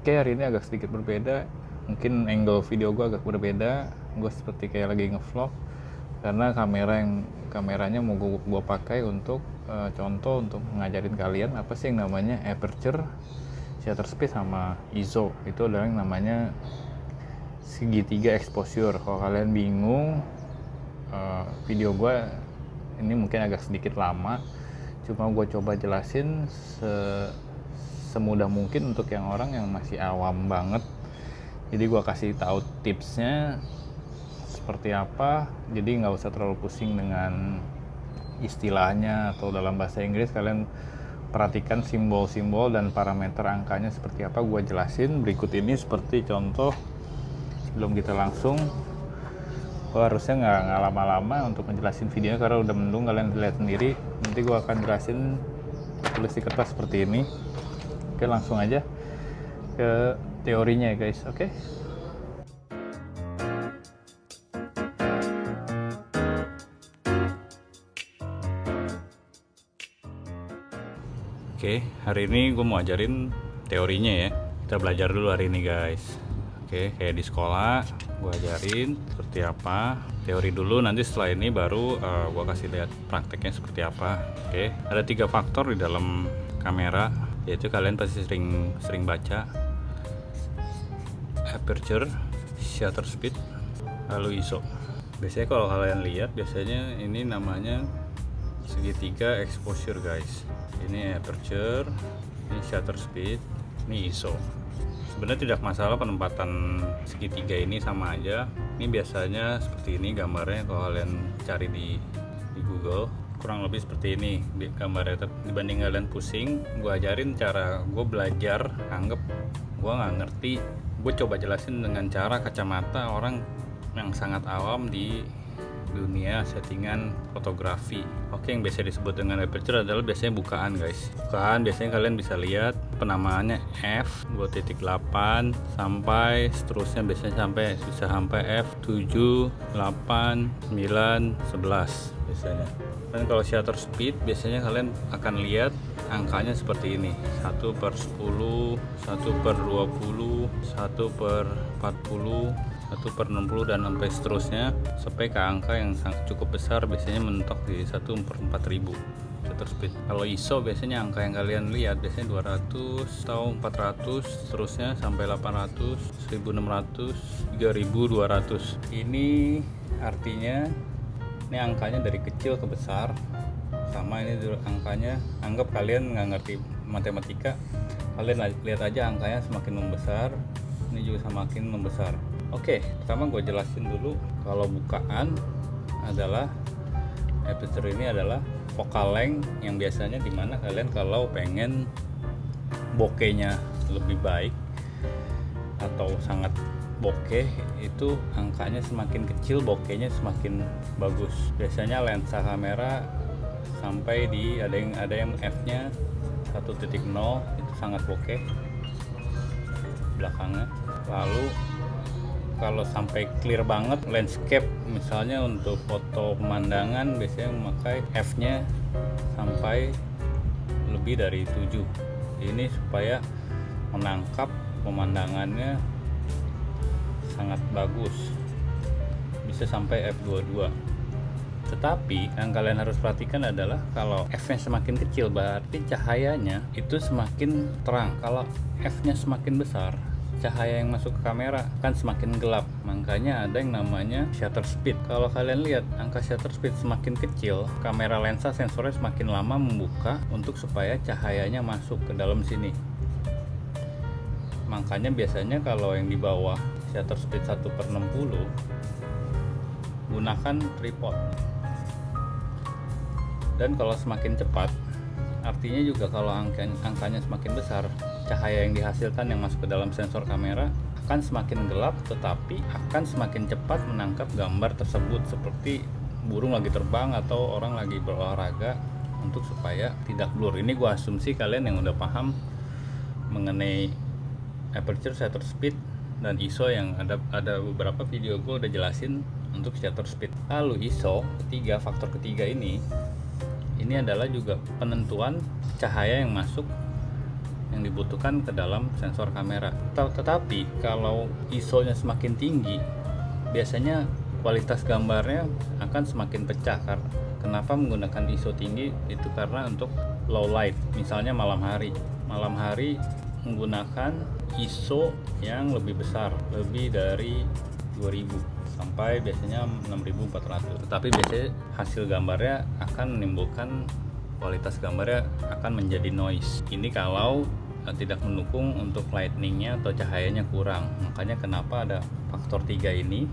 Oke, hari ini agak sedikit berbeda. Mungkin angle video gue agak berbeda. Gue seperti kayak lagi ngevlog karena kameranya mau gue pakai untuk contoh untuk ngajarin kalian apa sih yang namanya aperture, shutter speed sama ISO. Itu adalah yang namanya segitiga exposure. Kalau kalian bingung, video gue ini mungkin agak sedikit lama, cuma gue coba jelasin semudah mungkin untuk yang orang yang masih awam banget. Jadi gue kasih tahu tipsnya seperti apa, jadi nggak usah terlalu pusing dengan istilahnya atau dalam bahasa Inggris. Kalian perhatikan simbol-simbol dan parameter angkanya seperti apa, gue jelasin berikut ini seperti contoh. Sebelum kita langsung, gue harusnya nggak lama-lama untuk menjelasin videonya karena udah mendung, kalian lihat sendiri. Nanti gue akan jelasin tulis di kertas seperti ini. Oke, langsung aja ke teorinya ya guys. Oke. Oke, hari ini gue mau ajarin teorinya ya. Kita belajar dulu hari ini guys. Oke, kayak di sekolah gue ajarin seperti apa teori dulu, nanti setelah ini baru gue kasih lihat prakteknya seperti apa. Oke, ada 3 faktor di dalam kamera, yaitu kalian pasti sering baca: aperture, shutter speed, lalu ISO. Biasanya kalau kalian lihat, biasanya ini namanya segitiga exposure guys. Ini aperture, ini shutter speed, ini ISO. Sebenarnya tidak masalah penempatan segitiga ini, sama aja. Ini biasanya seperti ini gambarnya kalau kalian cari di Google, kurang lebih seperti ini gambarnya. Dibanding kalian pusing, gue ajarin cara gue belajar. Anggap gue nggak ngerti, gue coba jelasin dengan cara kacamata orang yang sangat awam di dunia settingan fotografi. Oke, yang biasa disebut dengan aperture adalah biasanya bukaan guys. Bukaan biasanya kalian bisa lihat penamaannya f 2.8 sampai seterusnya, biasanya bisa sampai f7, 8, 9, 11 biasanya. Dan kalau shutter speed biasanya kalian akan lihat angkanya seperti ini: 1/10, 1/20, 1/40, 1/60 dan sampai seterusnya, sampai ke angka yang cukup besar, biasanya mentok di 1/4000 shutter speed. Kalau ISO biasanya angka yang kalian lihat biasanya 200 atau 400, seterusnya sampai 800, 1600, 3200. Ini artinya ini angkanya dari kecil ke besar. Sama ini angkanya, anggap kalian nggak ngerti matematika, kalian lihat aja angkanya semakin membesar, ini juga semakin membesar. Oke, pertama gue jelasin dulu kalau bukaan adalah aperture. Ini adalah focal length yang biasanya dimana kalian kalau pengen bokehnya lebih baik atau sangat bokeh, itu angkanya semakin kecil, bokehnya semakin bagus. Biasanya lensa kamera sampai di ada yang f-nya 1.0, itu sangat bokeh belakangnya. Lalu kalau sampai clear banget, landscape misalnya untuk foto pemandangan, biasanya memakai f-nya sampai lebih dari 7. Ini supaya menangkap pemandangannya sangat bagus, bisa sampai f22. Tetapi yang kalian harus perhatikan adalah kalau f-nya semakin kecil berarti cahayanya itu semakin terang. Kalau f-nya semakin besar, cahaya yang masuk ke kamera kan semakin gelap. Makanya ada yang namanya shutter speed. Kalau kalian lihat angka shutter speed semakin kecil, kamera lensa sensornya semakin lama membuka untuk supaya cahayanya masuk ke dalam sini. Makanya biasanya kalau yang di bawah shutter speed 1/60, gunakan tripod. Dan kalau semakin cepat, artinya juga kalau angkanya semakin besar, cahaya yang dihasilkan yang masuk ke dalam sensor kamera akan semakin gelap, tetapi akan semakin cepat menangkap gambar tersebut, seperti burung lagi terbang atau orang lagi berolahraga, untuk supaya tidak blur. Ini gua asumsi kalian yang udah paham mengenai aperture, shutter speed, dan ISO, yang ada beberapa video gue udah jelasin untuk shutter speed. Lalu ISO faktor ketiga ini adalah juga penentuan cahaya yang masuk yang dibutuhkan ke dalam sensor kamera. Tetapi kalau ISO-nya semakin tinggi, biasanya kualitas gambarnya akan semakin pecah. Kenapa menggunakan ISO tinggi? Itu karena untuk low light, misalnya malam hari. Malam hari menggunakan ISO yang lebih besar, lebih dari 2000 sampai biasanya 6400. Tetapi biasanya hasil gambarnya akan menimbulkan, kualitas gambarnya akan menjadi noise. Ini kalau tidak mendukung untuk lightningnya atau cahayanya kurang. Makanya kenapa ada faktor 3 ini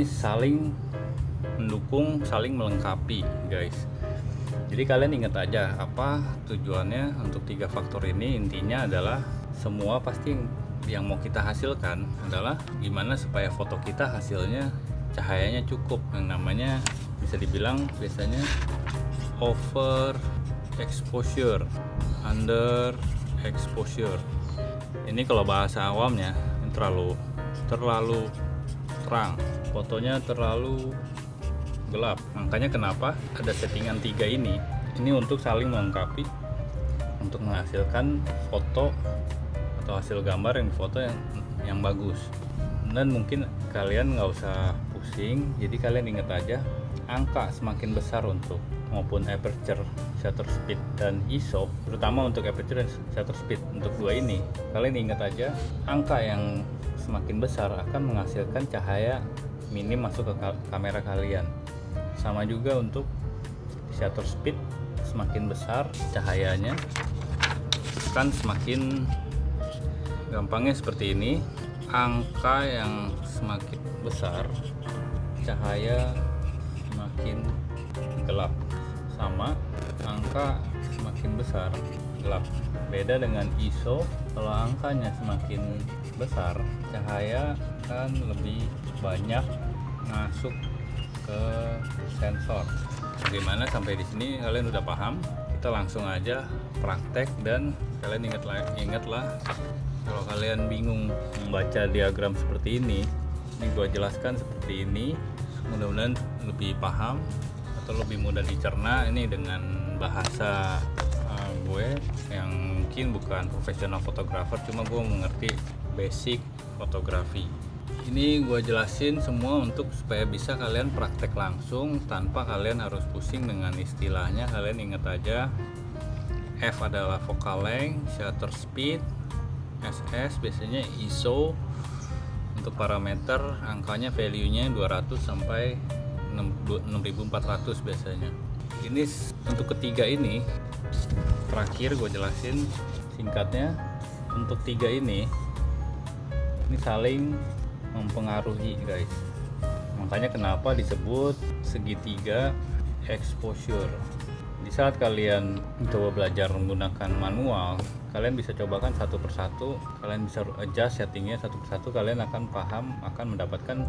saling mendukung, saling melengkapi guys. Jadi kalian ingat aja apa tujuannya untuk 3 faktor ini. Intinya adalah semua pasti yang mau kita hasilkan adalah gimana supaya foto kita hasilnya cahayanya cukup, yang namanya bisa dibilang biasanya over exposure, under exposure. Ini kalau bahasa awamnya ini terlalu terang, fotonya terlalu gelap. Makanya kenapa ada settingan 3 ini untuk saling melengkapi, untuk menghasilkan foto atau hasil gambar yang foto yang bagus. Dan mungkin kalian nggak usah pusing, jadi kalian ingat aja angka semakin besar untuk maupun aperture, shutter speed dan ISO, terutama untuk aperture dan shutter speed untuk 2 ini, kalian ingat aja angka yang semakin besar akan menghasilkan cahaya minim masuk ke kamera kalian. Sama juga untuk shutter speed, semakin besar cahayanya kan semakin, gampangnya seperti ini, angka yang semakin besar cahaya semakin gelap, sama angka semakin besar gelap. Beda dengan ISO, kalau angkanya semakin besar cahaya kan lebih banyak masuk ke sensor. Bagaimana sampai di sini kalian udah paham? Kita langsung aja praktek, dan kalian ingatlah kalau kalian bingung membaca diagram seperti ini gua jelaskan seperti ini, mudah-mudahan lebih paham atau lebih mudah dicerna ini dengan bahasa gue yang mungkin bukan profesional fotografer, cuma gue mengerti basic fotografi. Ini gue jelasin semua untuk supaya bisa kalian praktek langsung tanpa kalian harus pusing dengan istilahnya. Kalian ingat aja, F adalah focal length, shutter speed, SS biasanya ISO. Untuk parameter angkanya value-nya 200 sampai 6400 biasanya. Ini untuk ketiga ini terakhir gue jelasin singkatnya. Untuk 3 ini saling mempengaruhi guys. Makanya kenapa disebut segitiga exposure. Di saat kalian coba belajar menggunakan manual, kalian bisa cobakan satu persatu, kalian bisa adjust settingnya satu persatu, kalian akan paham, akan mendapatkan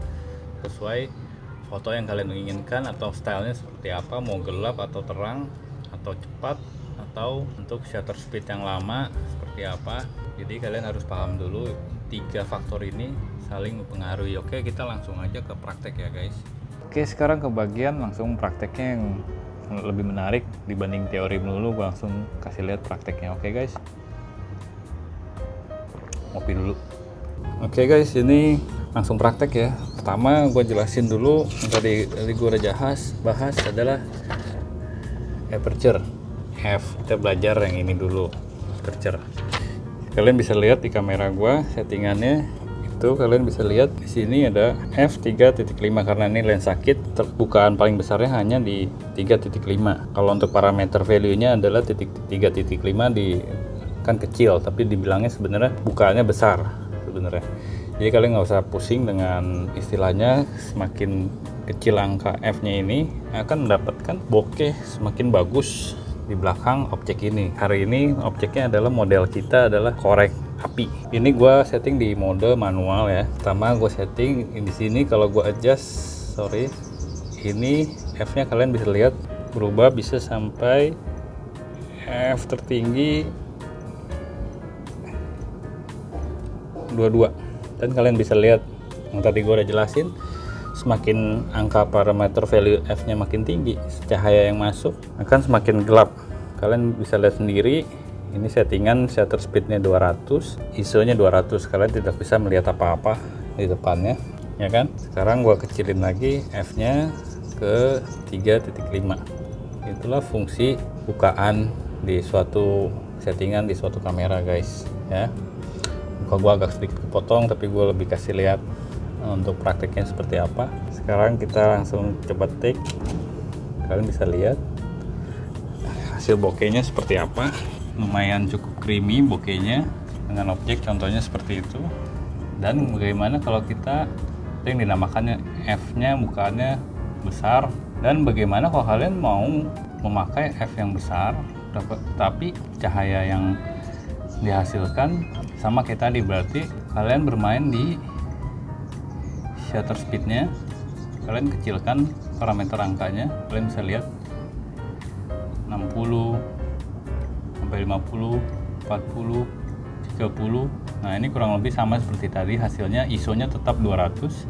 sesuai foto yang kalian inginkan atau stylenya seperti apa, mau gelap atau terang atau cepat, atau untuk shutter speed yang lama seperti apa. Jadi kalian harus paham dulu 3 faktor ini saling mempengaruhi. Oke, kita langsung aja ke praktek ya guys. Oke, sekarang ke bagian langsung prakteknya yang lebih menarik dibanding teori dulu. Gue langsung kasih lihat prakteknya. Oke guys, ngopi dulu. Oke guys, ini langsung praktek ya. Pertama gue jelasin dulu yang tadi gue udah bahas adalah aperture F. Kita belajar yang ini dulu, aperture. Kalian bisa lihat di kamera gue settingannya itu, kalian bisa lihat di sini ada f3.5 karena ini lensa kit, terbukaan paling besarnya hanya di 3.5. Kalau untuk parameter value-nya adalah 3.5 di kan kecil, tapi dibilangnya sebenarnya bukaannya besar sebenarnya. Jadi kalian nggak usah pusing dengan istilahnya, semakin kecil angka f-nya ini akan mendapatkan bokeh semakin bagus di belakang objek ini. Hari ini objeknya adalah, model kita adalah korek api. Ini gua setting di mode manual ya. Pertama gua setting di sini, kalau gua adjust, ini F-nya kalian bisa lihat berubah bisa sampai F tertinggi 22. Dan kalian bisa lihat yang tadi gua udah jelasin, semakin angka parameter value F-nya makin tinggi, cahaya yang masuk akan semakin gelap. kalian bisa lihat sendiri. Ini settingan shutter speednya 200, ISO-nya 200. Kalian tidak bisa melihat apa-apa di depannya, ya kan? Sekarang gua kecilin lagi f-nya ke 3.5. Itulah fungsi bukaan di suatu settingan di suatu kamera, guys, ya. Muka gua agak sedikit kepotong, tapi gua lebih kasih lihat untuk prakteknya seperti apa. Sekarang kita langsung coba take. Kalian bisa lihat hasil bokehnya seperti apa. Lumayan cukup creamy bokehnya dengan objek contohnya seperti itu. Dan bagaimana kalau kita yang dinamakannya f-nya bukaannya besar, dan bagaimana kalau kalian mau memakai f yang besar tapi cahaya yang dihasilkan sama kayak tadi, berarti kalian bermain di shutter speednya, kalian kecilkan parameter angkanya. Kalian bisa lihat 60 sampai 50, 40, 30. Nah, ini kurang lebih sama seperti tadi hasilnya. ISO-nya tetap 200.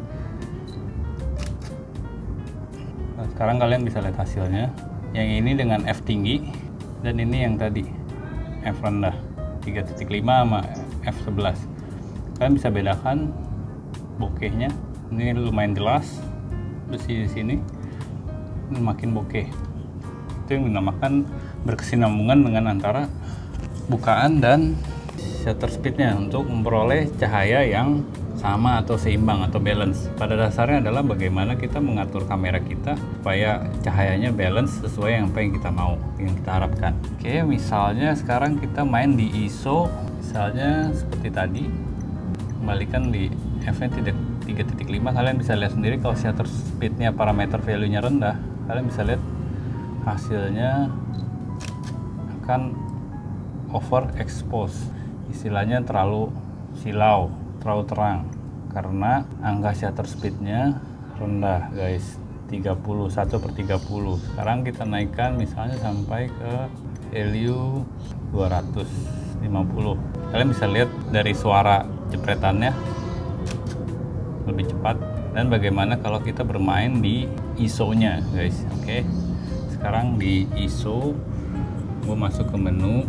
Nah, sekarang kalian bisa lihat hasilnya. Yang ini dengan f tinggi, dan ini yang tadi f rendah 3.5 sama f11. Kalian bisa bedakan bokehnya. Ini lumayan jelas bersih di sini. Ini makin bokeh. Itu yang dinamakan berkesinambungan dengan antara bukaan dan shutter speednya untuk memperoleh cahaya yang sama atau seimbang atau balance. Pada dasarnya adalah bagaimana kita mengatur kamera kita supaya cahayanya balance sesuai yang apa yang kita mau, yang kita harapkan. Oke, misalnya sekarang kita main di ISO misalnya seperti tadi, kembalikan di f-nya 3.5. Kalian bisa lihat sendiri kalau shutter speednya parameter value-nya rendah, kalian bisa lihat hasilnya akan overexpose, istilahnya terlalu silau, terlalu terang karena angka shutter speednya rendah, guys, 31/30. Sekarang kita naikkan misalnya sampai ke value 250. Kalian bisa lihat dari suara jepretannya lebih cepat. Dan bagaimana kalau kita bermain di ISO nya, guys. Oke, sekarang di ISO gue masuk ke menu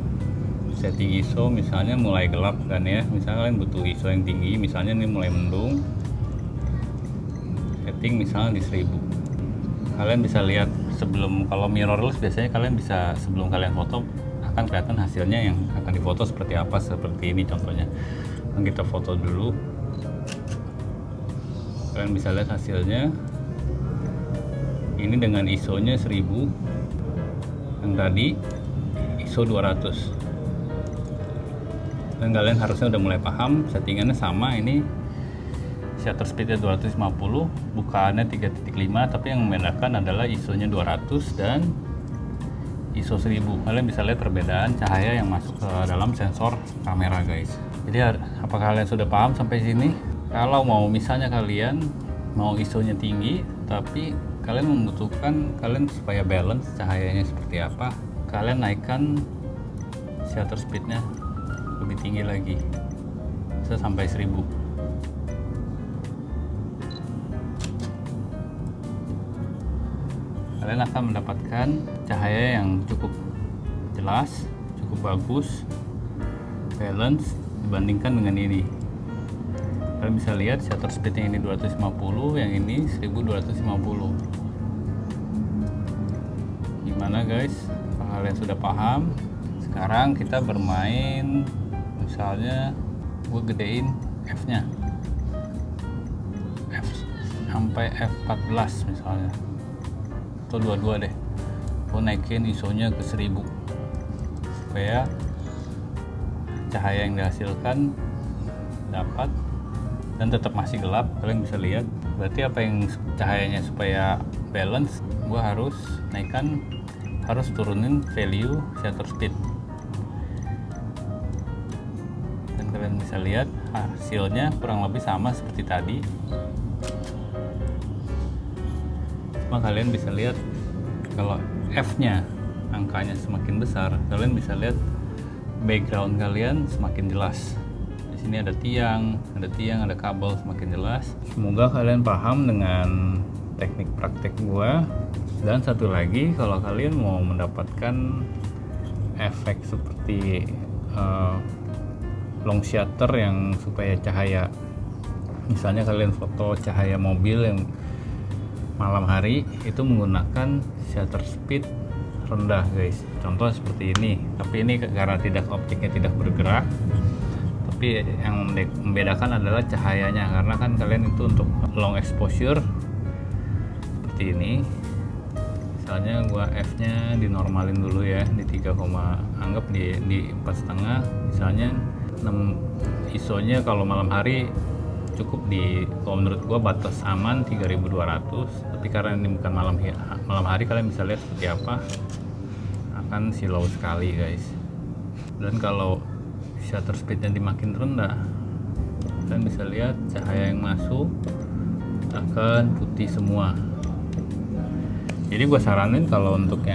setting ISO, misalnya mulai gelap kan ya, misalnya kalian butuh ISO yang tinggi, misalnya ini mulai mendung, setting misalnya di 1000. Kalian bisa lihat sebelum, kalau mirrorless biasanya kalian bisa sebelum kalian foto akan kelihatan hasilnya yang akan difoto seperti apa, seperti ini contohnya. Nah, kita foto dulu, kalian bisa lihat hasilnya. Ini dengan ISO nya 1000, yang tadi ISO 200. Dan kalian harusnya udah mulai paham settingannya sama. Ini shutter speednya 250, bukaannya 3.5, tapi yang membedakan adalah ISO nya 200 dan ISO 1000. Kalian bisa lihat perbedaan cahaya yang masuk ke dalam sensor kamera, guys. Jadi apakah kalian sudah paham sampai sini? Kalau mau misalnya kalian mau ISO nya tinggi tapi kalian membutuhkan kalian supaya balance cahayanya seperti apa, kalian naikkan shutter speednya lebih tinggi lagi, bisa sampai 1000. Kalian akan mendapatkan cahaya yang cukup jelas, cukup bagus, balance dibandingkan dengan ini. Kalian bisa lihat shutter speednya ini 250, yang ini 1250. Gimana, guys? Kalian sudah paham? Sekarang kita bermain, misalnya gue gedein f-nya f sampai f14 misalnya, atau 22 deh. Gue naikin ISO nya ke 1000 supaya cahaya yang dihasilkan dapat dan tetap masih gelap. Kalian bisa lihat, berarti apa yang cahayanya supaya balance, gue harus naikkan, harus turunin value shutter speed. Dan kalian bisa lihat hasilnya kurang lebih sama seperti tadi. Cuma kalian bisa lihat kalau f-nya angkanya semakin besar, kalian bisa lihat background kalian semakin jelas. Di sini ada tiang, ada kabel, semakin jelas. Semoga kalian paham dengan teknik praktek gua. Dan satu lagi, kalau kalian mau mendapatkan efek seperti long shutter yang supaya cahaya, misalnya kalian foto cahaya mobil yang malam hari itu menggunakan shutter speed rendah guys, contoh seperti ini. Tapi ini karena objeknya tidak bergerak, tapi yang membedakan adalah cahayanya, karena kan kalian itu untuk long exposure seperti ini. Misalnya gua F nya dinormalin dulu ya di 3, anggap di 4,5, misalnya 6 ISO nya kalau malam hari cukup kalau menurut gua batas aman 3200. Tapi karena ini bukan malam hari, kalian bisa lihat seperti apa, akan silau sekali guys. Dan kalau shutter speednya dimakin rendah, kalian bisa lihat cahaya yang masuk akan putih semua. Jadi gue saranin kalau untuk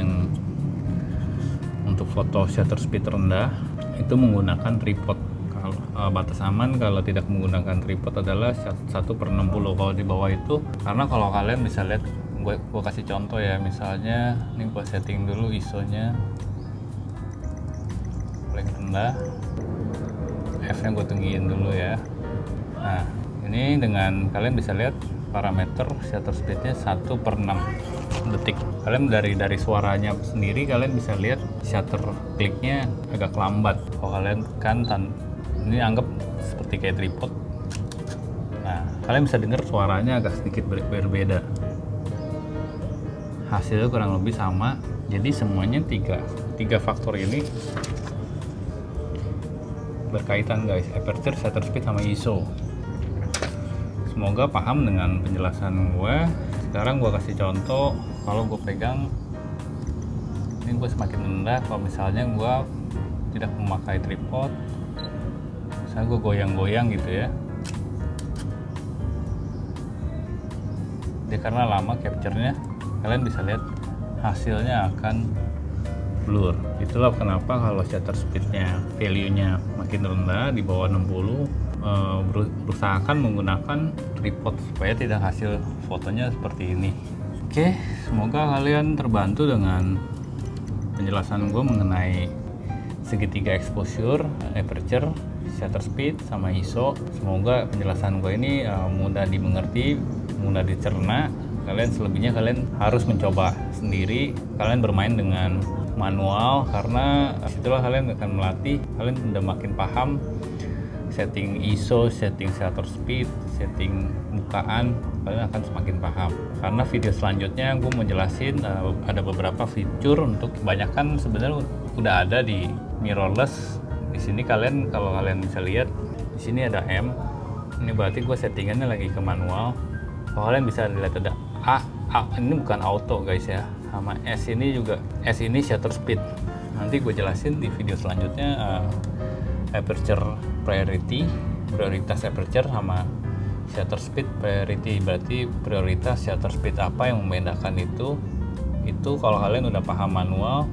foto shutter speed rendah itu menggunakan tripod. Kalau batas aman kalau tidak menggunakan tripod adalah 1/60 kalau di bawah itu. Karena kalau kalian bisa lihat, gue kasih contoh ya, misalnya ini gue setting dulu ISO nya paling rendah, F nya gue tinggiin dulu ya. Nah ini dengan kalian bisa lihat parameter shutter speednya 1/6 detik. Kalian dari suaranya sendiri kalian bisa lihat shutter kliknya agak lambat. Kalau kalian ini anggap seperti kayak tripod. Nah kalian bisa dengar suaranya agak sedikit berbeda. Hasilnya kurang lebih sama. Jadi semuanya tiga faktor ini berkaitan guys, aperture, shutter speed, sama ISO. Semoga paham dengan penjelasan gue. Sekarang gue kasih contoh. Kalau gue pegang ini, gue semakin rendah. Kalau misalnya gue tidak memakai tripod, misalnya gue goyang-goyang gitu ya, dia karena lama capture-nya, kalian bisa lihat hasilnya akan blur. Itulah kenapa kalau shutter speednya value-nya makin rendah di bawah 60, berusahakan menggunakan tripod supaya tidak hasil fotonya seperti ini. Oke, semoga kalian terbantu dengan penjelasan gue mengenai segitiga exposure, aperture, shutter speed, sama ISO. Semoga penjelasan gue ini mudah dimengerti, mudah dicerna. Kalian selebihnya kalian harus mencoba sendiri. Kalian bermain dengan manual, karena situlah kalian akan melatih. Kalian udah makin paham setting ISO, setting shutter speed, setting bukaan, kalian akan semakin paham. Karena video selanjutnya gue mau jelasin ada beberapa fitur untuk kebanyakan sebenarnya udah ada di mirrorless. Di sini kalian, kalau kalian bisa lihat, di sini ada M. Ini berarti gue settingannya lagi ke manual. Kalau kalian bisa lihat ada A, ini bukan auto guys ya. Sama S ini juga, S ini shutter speed. Nanti gue jelasin di video selanjutnya. Aperture prioritas aperture, sama shutter speed priority. Berarti prioritas shutter speed apa yang membedakan itu kalau kalian udah paham manual,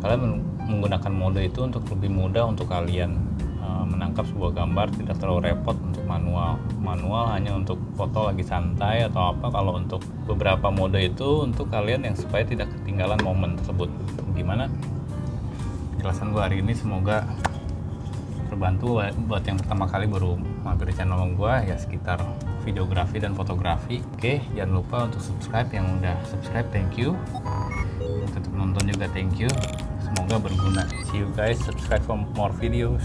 kalian menggunakan mode itu untuk lebih mudah untuk kalian menangkap sebuah gambar, tidak terlalu repot untuk manual hanya untuk foto lagi santai atau apa. Kalau untuk beberapa mode itu untuk kalian yang supaya tidak ketinggalan momen tersebut. Gimana penjelasan gue hari ini? Semoga terbantu buat yang pertama kali baru mampir di channel gue ya, sekitar videografi dan fotografi. Oke, jangan lupa untuk subscribe. Yang udah subscribe, thank you. Yang tetap nonton juga, thank you. Semoga berguna. See you guys, subscribe for more videos.